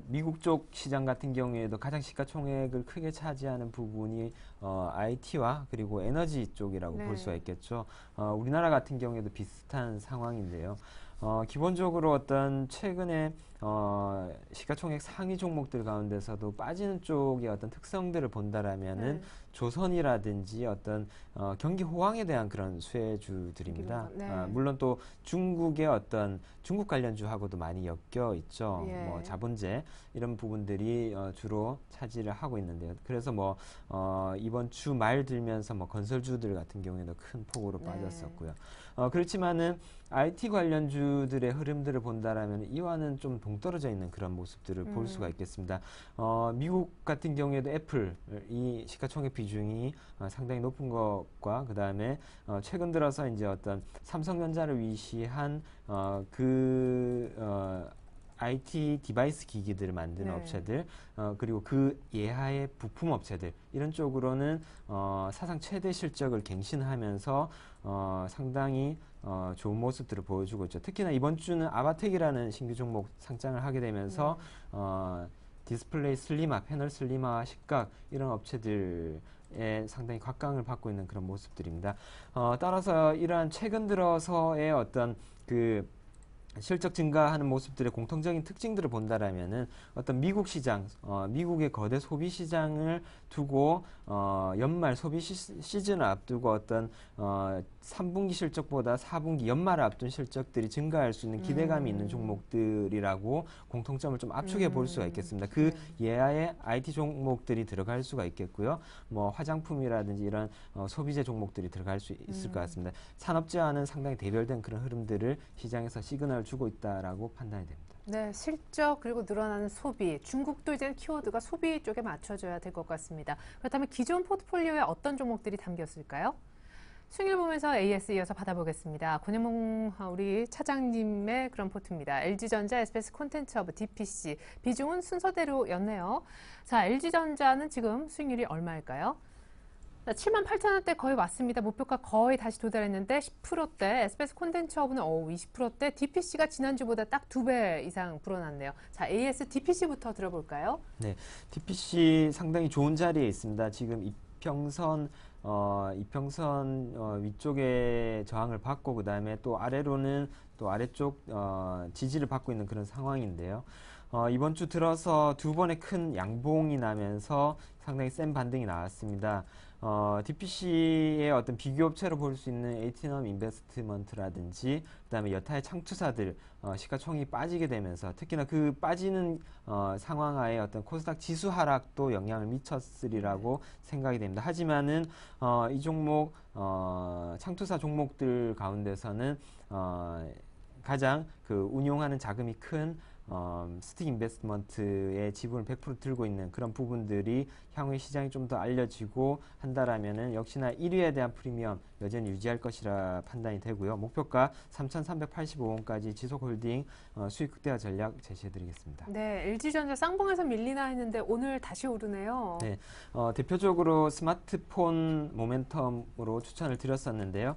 미국 쪽 시장 같은 경우에도 가장 시가총액을 크게 차지하는 부분이 IT와 그리고 에너지 쪽이라고 볼 수가 있겠죠. 우리나라 같은 경우에도 비슷한 상황인데요. 기본적으로 어떤 최근에 시가총액 상위 종목들 가운데서도 빠지는 쪽의 어떤 특성들을 본다라면은 조선이라든지 어떤 경기 호황에 대한 그런 수혜주들입니다. 물론 또 중국의 어떤 중국 관련주하고도 많이 엮여 있죠. 뭐 자본재 이런 부분들이 주로 차지를 하고 있는데요. 그래서 이번 주 말 들면서 건설주들 같은 경우에도 큰 폭으로 빠졌었고요. 그렇지만은 IT 관련주들의 흐름들을 본다라면 이와는 좀 동떨어져 있는 그런 모습들을 볼 수가 있겠습니다. 미국 같은 경우에도 애플 이 시가총액 비중이 상당히 높은 것과 그 다음에 최근 들어서 이제 어떤 삼성전자를 위시한 IT 디바이스 기기들을 만드는 네. 업체들, 그리고 그 예하의 부품 업체들 이런 쪽으로는 사상 최대 실적을 갱신하면서 상당히 좋은 모습들을 보여주고 있죠. 특히나 이번 주는 아바텍이라는 신규 종목 상장을 하게 되면서 디스플레이 슬리마, 패널 슬리마, 식각 이런 업체들에 상당히 곽강을 받고 있는 그런 모습들입니다. 따라서 이러한 최근 들어서의 어떤 그 실적 증가하는 모습들의 공통적인 특징들을 본다라면은 어떤 미국 시장, 미국의 거대 소비 시장을 두고 연말 소비 시즌을 앞두고 어떤 3분기 실적보다 4분기 연말을 앞둔 실적들이 증가할 수 있는 기대감이 있는 종목들이라고 공통점을 좀 압축해 볼 수가 있겠습니다. 그 예하의 IT 종목들이 들어갈 수가 있겠고요. 뭐 화장품이라든지 이런 소비재 종목들이 들어갈 수 있을 것 같습니다. 산업재와는 상당히 대별된 그런 흐름들을 시장에서 시그널을 주고 있다라고 판단이 됩니다. 네, 실적 그리고 늘어나는 소비. 중국도 이제 키워드가 소비 쪽에 맞춰져야 될 것 같습니다. 그렇다면 기존 포트폴리오에 어떤 종목들이 담겼을까요? 수익률 보면서 AS 이어서 받아보겠습니다. 권영몽 우리 차장님의 그런 포트입니다. LG전자, SBS 콘텐츠허브, DPC. 비중은 순서대로였네요. 자, LG전자는 지금 수익률이 얼마일까요? 78,000원대 거의 왔습니다. 목표가 거의 다시 도달했는데 10%대, SBS 콘텐츠허브는 20%대, DPC가 지난주보다 딱 2배 이상 불어났네요. 자, AS DPC부터 들어볼까요? 네, DPC 상당히 좋은 자리에 있습니다. 지금 이평선 위쪽에 저항을 받고 그 다음에 또 아래로는 또 아래쪽 지지를 받고 있는 그런 상황인데요. 이번 주 들어서 두 번의 큰 양봉이 나면서 상당히 센 반등이 나왔습니다. DPC의 어떤 비교업체로 볼 수 있는 에이티넘 인베스트먼트라든지 그다음에 여타의 창투사들 시가총액이 빠지게 되면서 특히나 그 빠지는 상황하에 어떤 코스닥 지수 하락도 영향을 미쳤으리라고 생각이 됩니다. 하지만은 이 종목 창투사 종목들 가운데서는 가장 그 운용하는 자금이 큰 스틱 인베스트먼트의 지분을 100% 들고 있는 그런 부분들이 향후에 시장이 좀 더 알려지고 한다라면은 역시나 1위에 대한 프리미엄 여전히 유지할 것이라 판단이 되고요. 목표가 3,385원까지 지속홀딩 수익 극대화 전략 제시해드리겠습니다. 네, LG전자 쌍봉에서 밀리나 했는데 오늘 다시 오르네요. 네, 대표적으로 스마트폰 모멘텀으로 추천을 드렸었는데요.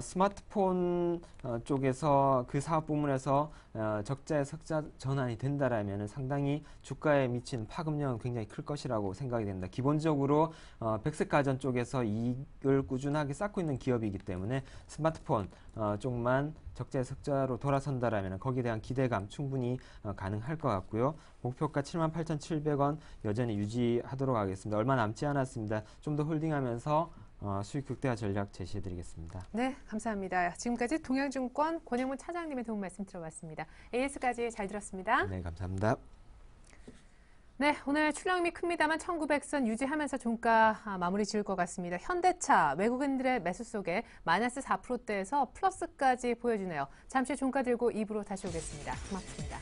스마트폰 쪽에서 그 사업 부문에서 적자의 석자 전환이 된다라면 상당히 주가에 미치는 파급력은 굉장히 클 것이라고 생각이 됩니다. 기본적으로 백색 가전 쪽에서 이익을 꾸준하게 쌓고 있는 기업이기 때문에 스마트폰 쪽만 적자의 석자로 돌아선다라면 거기에 대한 기대감 충분히 가능할 것 같고요. 목표가 78,700원 여전히 유지하도록 하겠습니다. 얼마 남지 않았습니다. 좀 더 홀딩하면서 수익 극대화 전략 제시해드리겠습니다. 네, 감사합니다. 지금까지 동양증권 권영문 차장님의 도움 말씀 들어봤습니다. AS까지 잘 들었습니다. 네, 감사합니다. 네, 오늘 출렁임이 큽니다만 1900선 유지하면서 종가 마무리 지을 것 같습니다. 현대차 외국인들의 매수 속에 마이너스 4%대에서 플러스까지 보여주네요. 잠시 종가 들고 2부로 다시 오겠습니다. 고맙습니다.